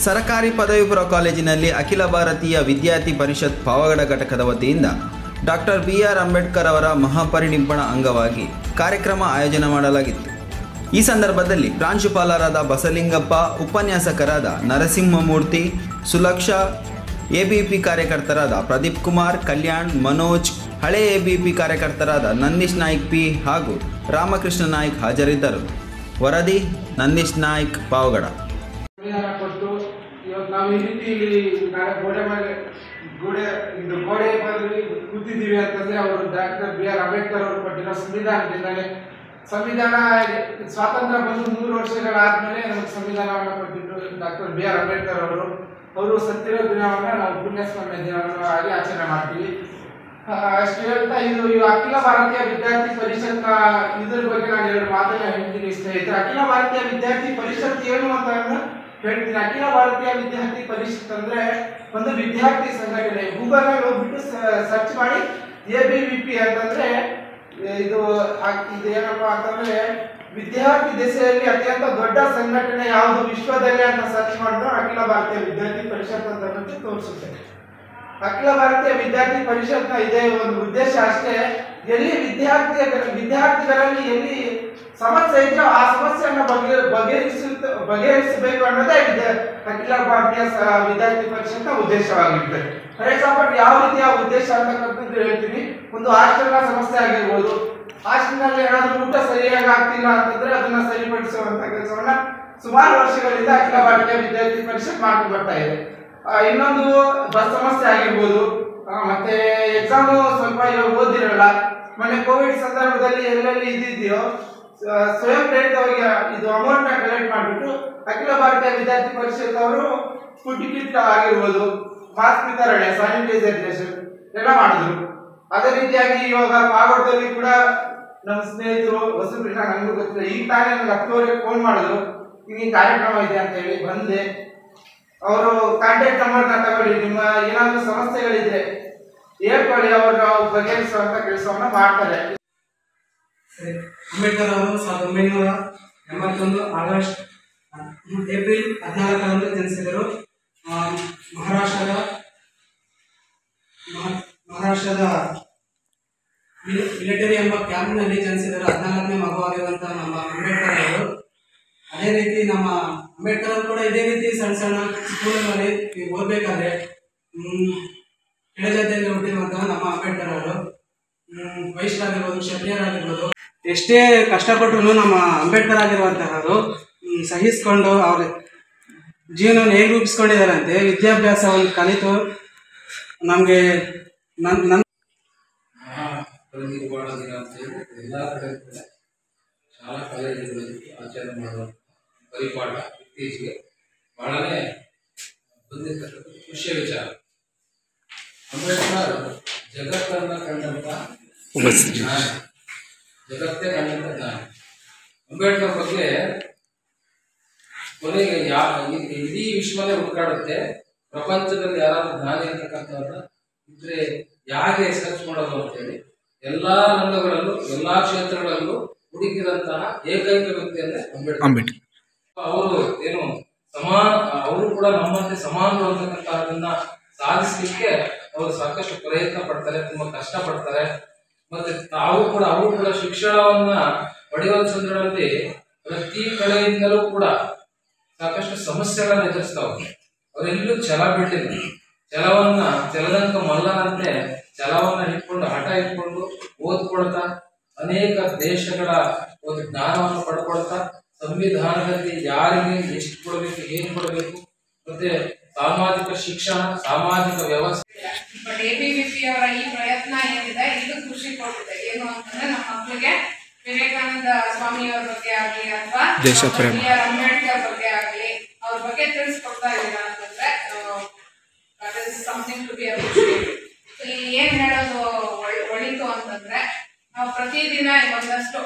ಸರಕಾರಿ ಪದವಿ ಪೂರ್ವ ಕಾಲೇಜಿನಲ್ಲಿ ಅಖಿಲ ಭಾರತೀಯ ವಿದ್ಯಾರ್ಥಿ ಪರಿಷತ್ ಪಾವಗಡ ಘಟಕದ ವತಿಯಿಂದ ಡಾಕ್ಟರ್ BR ಅಂಬೇಡ್ಕರ್ ಅವರ ಮಹಾಪರಿನಿಬ್ಬಣ ಅಂಗವಾಗಿ ಕಾರ್ಯಕ್ರಮ ಆಯೋಜನೆ ಮಾಡಲಾಗಿತ್ತು. ಈ ಸಂದರ್ಭದಲ್ಲಿ ಪ್ರಾಂಶುಪಾಲರಾದ ಬಸಲಿಂಗಪ್ಪ, ಉಪನ್ಯಾಸಕರಾದ ನರಸಿಂಹಮೂರ್ತಿ, ಸುಲಕ್ಷಾ, ABP ಕಾರ್ಯಕರ್ತರಾದ ಪ್ರದೀಪ್ ಕುಮಾರ್, ಕಲ್ಯಾಣ್, ಮನೋಜ್, ಹಳೆ ABP ಕಾರ್ಯಕರ್ತರಾದ ನಂದೀಶ್ ನಾಯ್ಕ್ P ಹಾಗೂ ರಾಮಕೃಷ್ಣ ನಾಯ್ಕ್ ಹಾಜರಿದ್ದರು. ವರದಿ ನಂದೀಶ್ ನಾಯ್ಕ್, ಪಾವಗಡ. ನಾವು ಈ ರೀತಿ ಇಲ್ಲಿ ಗೋಡೆ ಬಳಿ ಕೂತಿದ್ದೀವಿ ಅಂತಂದ್ರೆ ಅವರು ಡಾಕ್ಟರ್ BR ಅಂಬೇಡ್ಕರ್ ಅವರು ಕೊಟ್ಟಿರೋ ಸಂವಿಧಾನದಿಂದಲೇ. ಸಂವಿಧಾನ ಸ್ವಾತಂತ್ರ್ಯ ಬಂದು 100 ವರ್ಷಗಳಾದ್ಮೇಲೆ ನಮಗೆ ಸಂವಿಧಾನವನ್ನು ಕೊಟ್ಟಿದ್ದು ಡಾಕ್ಟರ್ BR ಅಂಬೇಡ್ಕರ್ ಅವರು ಸತ್ತಿರೋ ದಿನವನ್ನ ನಾವು ಪುಣ್ಯಸ್ಮರಣೆ ದಿನವನ್ನು ಆಗಿ ಆಚರಣೆ ಮಾಡ್ತೀವಿ. ಅಷ್ಟು ಹೇಳ್ತಾ ಇದು ಅಖಿಲ ಭಾರತೀಯ ವಿದ್ಯಾರ್ಥಿ ಪರಿಷತ್ ಇದ್ರ ಬಗ್ಗೆ ನಾನು 2 ಮಾತನ್ನ ಹೇಳ್ತೀನಿ ಸ್ನೇಹಿತರೆ. ಅಖಿಲ ಭಾರತೀಯ ವಿದ್ಯಾರ್ಥಿ ಪರಿಷತ್ ಏನು ಅಂತ ಹೇಳ್ತೀನಿ. ಅಖಿಲ ಭಾರತೀಯ ವಿದ್ಯಾರ್ಥಿ ಪರಿಷತ್ ಅಂದ್ರೆ ಒಂದು ವಿದ್ಯಾರ್ಥಿ ಸಂಘಟನೆ. ಗೂಗಲ್ ಅಲ್ಲಿ ಹೋಗ್ಬಿಟ್ಟು ಸರ್ಚ್ ಮಾಡಿ ABVP ಅಂತಂದ್ರೆ ಇದು ಏನಪ್ಪಾ ಅಂತಂದ್ರೆ ವಿದ್ಯಾರ್ಥಿ ದೆಸೆಯಲ್ಲಿ ಅತ್ಯಂತ ದೊಡ್ಡ ಸಂಘಟನೆ ಯಾವುದು ವಿಶ್ವದಲ್ಲಿ ಅಂತ ಸರ್ಚ್ ಮಾಡಿದ್ರೆ ಅಖಿಲ ಭಾರತೀಯ ವಿದ್ಯಾರ್ಥಿ ಪರಿಷತ್ ಅಂತ ತೋರಿಸುತ್ತೆ. ಅಖಿಲ ಭಾರತೀಯ ವಿದ್ಯಾರ್ಥಿ ಪರಿಷತ್ನ ಇದೇ ಒಂದು ಉದ್ದೇಶ ಅಷ್ಟೇ, ಎಲ್ಲಿ ವಿದ್ಯಾರ್ಥಿಗಳಲ್ಲಿ ಎಲ್ಲಿ ಸಮಸ್ಯೆ ಇದ್ರೆ ಆ ಸಮಸ್ಯೆಯನ್ನು ಬಗೆಹರಿಸಬೇಕು ಅನ್ನೋದೇ ಅಖಿಲ ಭಾರತೀಯ ವಿದ್ಯಾರ್ಥಿ ಪರಿಷತ್ನ ಉದ್ದೇಶವಾಗಿರ್ತದೆ. ಫಾರ್ ಎಕ್ಸಾಂಪಲ್ ಯಾವ ರೀತಿಯ ಉದ್ದೇಶ ಅಂತಕ್ಕಂಥದ್ದು ಹೇಳ್ತೀನಿ. ಒಂದು ಹಾಸ್ಟೆಲ್ನ ಸಮಸ್ಯೆ ಆಗಿರ್ಬೋದು, ಹಾಸ್ಟೆಲ್ನಲ್ಲಿ ಏನಾದರೂ ಊಟ ಸರಿಯಾಗಿ ಆಗ್ತಿಲ್ಲ ಅಂತಂದ್ರೆ ಅದನ್ನ ಸರಿಪಡಿಸುವಂತ ಕೆಲಸವನ್ನ ಸುಮಾರು ವರ್ಷಗಳಿಂದ ಅಖಿಲ ಭಾರತೀಯ ವಿದ್ಯಾರ್ಥಿ ಪರಿಷತ್ ಮಾಡ್ಕೊಂಡು ಬರ್ತಾ ಇದೆ. ಇನ್ನೊಂದು ಬಸ್ ಸಮಸ್ಯೆ ಆಗಿರ್ಬೋದು, ಮತ್ತೆ ಎಕ್ಸಾಮ್ ಸ್ವಲ್ಪ ಓದಿರಲ್ಲ, ಮೊನ್ನೆ ಕೋವಿಡ್ ಸಂದರ್ಭದಲ್ಲಿ ಎಲ್ಲೆಲ್ಲಿ ಇದ್ದಿದೆಯೋ ಸ್ವಯಂ ಪ್ರೇರಿತವಾಗಿ ಇದು ಅಮೌಂಟ್ ನ ಕಲೆಕ್ಟ್ ಮಾಡಿಬಿಟ್ಟು ಅಖಿಲ ಭಾರತೀಯ ವಿದ್ಯಾರ್ಥಿ ಪರಿಷತ್ ಅವರು ಫುಡ್ ಕಿಟ್ ಆಗಿರ್ಬೋದು, ಮಾಸ್ಕ್ ವಿತರಣೆ, ಸ್ಯಾನಿಟೈಸೇಷನ್ ಎಲ್ಲ ಮಾಡಿದ್ರು. ಅದೇ ರೀತಿಯಾಗಿ ಇವಾಗ ಪಾವಗಡದಲ್ಲಿ ಕೂಡ ನಮ್ಮ ಸ್ನೇಹಿತರು ಹೊಸಬ್ರಿಗೆ ನನಗೂ ಗೊತ್ತಿಲ್ಲ, ಈಗ ತಾನೇ ನನಗೆ 10 ಫೋನ್ ಮಾಡಿದ್ರು, ಈ ಕಾರ್ಯಕ್ರಮ ಇದೆ ಅಂತ ಹೇಳಿ ಬಂದೆ. ಅವರು ಕಾಂಟ್ಯಾಕ್ಟ್ ನಂಬರ್ನ ತಗೊಳ್ಳಿ, ನಿಮ್ಮ ಏನಾದರೂ ಸಮಸ್ಯೆಗಳಿದ್ರೆ ಹೇಳ್ಕೊಳ್ಳಿ, ಅವರು ಬಗೆಹರಿಸುವಂತ ಕೆಲಸವನ್ನ ಮಾಡ್ತಾರೆ. ಅಂಬೇಡ್ಕರ್ ಅವರು 1981 ಏಪ್ರಿಲ್ 14ರಂದು ಜನಿಸಿದರು. ಮಹಾರಾಷ್ಟ್ರದ ಮಿಲಿಟರಿ ಎಂಬ ಕ್ಯಾಂಪ್ನಲ್ಲಿ ಜನಿಸಿದರು. 14ನೇ ಮಗುವಾಗಿರುವಂತಹ ನಮ್ಮ ಅಂಬೇಡ್ಕರ್ ಅವರು. ಅದೇ ರೀತಿ ನಮ್ಮ ಅಂಬೇಡ್ಕರ್ ಅವರು ಕೂಡ ಇದೇ ರೀತಿ ಸಣ್ಣ ಸಣ್ಣ ಸ್ಕೂಲ್ಗಳಲ್ಲಿ ಓದಬೇಕಾದ್ರೆ ಕೆಳಜಾತಿಯಲ್ಲಿ ಹುಟ್ಟಿರುವಂತಹ ನಮ್ಮ ಅಂಬೇಡ್ಕರ್ ಅವರು ವೈಶ್ಯರಾಗಿರ್ಬೋದು, ಕ್ಷತ್ರಿಯರಾಗಿರ್ಬೋದು, ಎಷ್ಟೇ ಕಷ್ಟಪಟ್ಟರು ನಮ್ಮ ಅಂಬೇಡ್ಕರ್ ಆಗಿರುವಂತಹವರು ಸಹಿಸಿಕೊಂಡು ಅವ್ರ ಜೀವನವನ್ನು ಹೇಗೆ ರೂಪಿಸ್ಕೊಂಡಿದ್ದಾರಂತೆ, ವಿದ್ಯಾಭ್ಯಾಸವನ್ನು ಕಲಿತು ನಮಗೆ ಪರಿನಿರ್ವಾಣ ದಿನ ಅಂತೇಳಿ ಎಲ್ಲ ಕಡೆ ಕೂಡ ಶಾಲಾ ಕಾಲೇಜುಗಳಲ್ಲಿ ಆಚರಣೆ ಮಾಡುವ ಪರಿಪಾಠ ಇತ್ತೀಚೆಗೆ ಬಹಳನೇ ಬಂದಿರ್ತಕ್ಕಂಥ ಖುಷಿಯ ವಿಚಾರ. ಅಂಬೇಡ್ಕರ್ ಜಗತ್ತನ್ನು ಕಂಡಂತ ಜಗತ್ತೇ ಕಂಡಂತ ಜ್ಞಾನ. ಅಂಬೇಡ್ಕರ್ ಬಗ್ಗೆ ಕೊನೆಗೆ ಇಡೀ ವಿಶ್ವನೇ ಹುಡುಕಾಡುತ್ತೆ, ಪ್ರಪಂಚದಲ್ಲಿ ಯಾರಾದ್ರೂ ಜ್ಞಾನಿ ಇರ್ತಕ್ಕಂಥವ್ರನ್ನ ಇದ್ರೆ ಯಾಕೆ ಸರ್ಚ್ ಮಾಡೋದು ಅಂತೇಳಿ ಎಲ್ಲಾ ರಂಗಗಳಲ್ಲೂ ಎಲ್ಲಾ ಕ್ಷೇತ್ರಗಳಲ್ಲೂ ಹುಡುಕಿದಂತಹ ಏಕೈಕ ವ್ಯಕ್ತಿ ಅಂದ್ರೆ ಅಂಬೇಡ್ಕರ್. ಅವರು ಏನು ಅವರು ಕೂಡ ನಮ್ಮಂತೆ ಸಮಾನರು ಅಂತಕ್ಕಂಥದನ್ನ ಸಾಧಿಸಲಿಕ್ಕೆ ಅವರು ಸಾಕಷ್ಟು ಪ್ರಯತ್ನ ಪಡ್ತಾರೆ, ತುಂಬಾ ಕಷ್ಟ ಪಡ್ತಾರೆ. ಮತ್ತೆ ಅವರು ಕೂಡ ಶಿಕ್ಷಣವನ್ನ ಪಡೆಯುವ ಸಂದರ್ಭದಲ್ಲಿ ಪ್ರತಿ ಕಡೆಯಿಂದಲೂ ಕೂಡ ಸಾಕಷ್ಟು ಸಮಸ್ಯೆಗಳನ್ನ ಎದುರಿಸ್ತಾವೆ. ಅವರೆಲ್ಲೂ ಛಲ ಬಿಟ್ಟಿಲ್ಲ. ಛಲದಂಕ ಮಲ್ಲನಂತೆ ಛಲವನ್ನ ಇಟ್ಕೊಂಡು ಹಠ ಇಟ್ಕೊಂಡು ಓದ್ಕೊಳ್ತಾ ಅನೇಕ ದೇಶಗಳ ಒಂದು ಜ್ಞಾನವನ್ನು ಪಡ್ಕೊಳ್ತಾ ಸಂವಿಧಾನದಲ್ಲಿ ಯಾರಿಗೆ ಎಷ್ಟು ಕೊಡಬೇಕು, ಏನ್ ಕೊಡಬೇಕು, ಮತ್ತೆ ಸಾಮಾಜಿಕ ಶಿಕ್ಷಣ, ಸಾಮಾಜಿಕ ವ್ಯವಸ್ಥೆ. ಬಟ್ ABVP ಅವರ ಈ ಪ್ರಯತ್ನ ಏನಿದೆ ಇದು ಖುಷಿ ಕೊಟ್ಟಿದೆ. ಏನು ಅಂತಂದ್ರೆ ನಮ್ಮ ಮಕ್ಕಳಿಗೆ ವಿವೇಕಾನಂದ ಸ್ವಾಮಿಯವರ ಬಗ್ಗೆ ಆಗಲಿ ಅಥವಾ BR ಅಂಬೇಡ್ಕರ್ ಬಗ್ಗೆ ಆಗಲಿ ಅವ್ರ ಬಗ್ಗೆ ತಿಳಿಸ್ಕೊಡ್ತಾ ಇದ್ದೀರಾ ಅಂತಂದ್ರೆ that is something to be appreciated. ಏನ್ ಹೇಳೋದು ಒಳಿತು ಅಂತಂದ್ರೆ ನಾವು ಪ್ರತಿದಿನ ಒಂದಷ್ಟು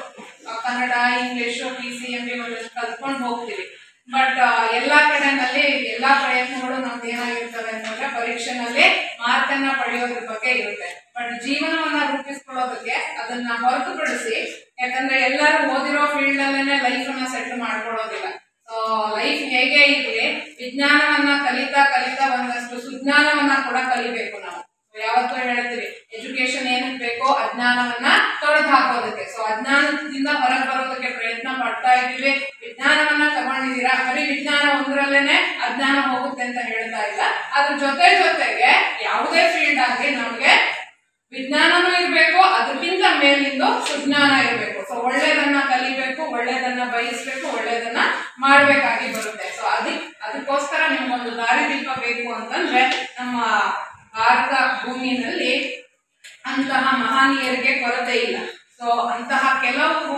ಕನ್ನಡ, ಇಂಗ್ಲಿಷು, PCMB ಒಂದಷ್ಟು ಕಲ್ತ್ಕೊಂಡು ಹೋಗ್ತೀವಿ. ಬಟ್ ಎಲ್ಲಾ ಕಡೆನಲ್ಲಿ ಎಲ್ಲಾ ಪ್ರಯತ್ನಗಳು ನಮ್ದು ಏನಾಗಿರ್ತವೆ ಅಂತಂದ್ರೆ ಪರೀಕ್ಷೆನಲ್ಲಿ ಮಾರ್ಕ್ ಅನ್ನ ಪಡೆಯೋದ್ರ ಬಗ್ಗೆ ಇರುತ್ತೆ. ಬಟ್ ಜೀವನವನ್ನ ರೂಪಿಸ್ಕೊಳ್ಳೋದಕ್ಕೆ ಅದನ್ನ ಹೊರತುಪಡಿಸಿ, ಯಾಕಂದ್ರೆ ಎಲ್ಲರೂ ಓದಿರೋ ಫೀಲ್ಡ್ ಅಲ್ಲೇನೆ ಲೈಫ್ ಅನ್ನ ಸೆಟ್ ಮಾಡ್ಕೊಳ್ಳೋದಿಲ್ಲ. ಸೊ ಲೈಫ್ ಹೇಗೆ ಇರಲಿ, ವಿಜ್ಞಾನವನ್ನ ಕಲಿತಾ ಕಲಿತಾ ಒಂದಷ್ಟು ಸುಜ್ಞಾನವನ್ನ ಕೂಡ ಕಲಿಬೇಕು ನಾವು. ಯಾವತ್ತೂ ಹೇಳ್ತೀವಿ ಎಜುಕೇಶನ್ ಏನಕ್ಕೆ ಬೇಕೋ ಅಜ್ಞಾನವನ್ನ ತೊಡೆದು ಹಾಕೋದಕ್ಕೆ. ಸೊ ಅಜ್ಞಾನದಿಂದ ಹೊರಗೆ ಬರೋದಕ್ಕೆ ಪ್ರಯತ್ನ ಪಡ್ತಾ ಇದ್ದೀವಿ. ವಿಜ್ಞಾನವನ್ನ ತಗೊಂಡಿದ್ದೀರಾ, ಬರೀ ವಿಜ್ಞಾನ ಒಂದರಲ್ಲೇನೆ ಅಜ್ಞಾನ ಹೋಗುತ್ತೆ ಅಂತ ಹೇಳ್ತಾ ಇಲ್ಲ. ಅದ್ರ ಜೊತೆಗೆ ಯಾವುದೇ ಫೀಲ್ಡ್ ಆಗಿ ನಮ್ಗೆ ವಿಜ್ಞಾನನೂ ಇರ್ಬೇಕು, ಅದಕ್ಕಿಂತ ಮೇಲಿಂದು ಸುಜ್ಞಾನ ಇರಬೇಕು. ಸೊ ಒಳ್ಳೇದನ್ನ ಕಲಿಬೇಕು, ಒಳ್ಳೇದನ್ನ ಬಯಸ್ಬೇಕು, ಒಳ್ಳೇದನ್ನ ಮಾಡ್ಬೇಕಾಗಿ ಬರುತ್ತೆ. ಸೊ ಅದಕ್ಕೋಸ್ಕರ ನಿಮ್ಗೊಂದು ದಾರಿದೀಪ ಬೇಕು ಅಂತಂದ್ರೆ ನಮ್ಮ ಭಾರತ ಭೂಮಿನಲ್ಲಿ ಅಂತಹ ಮಹನೀಯರಿಗೆ ಕೊರತೆ ಇಲ್ಲ. ಸೊ ಅಂತಹ ಕೆಲವು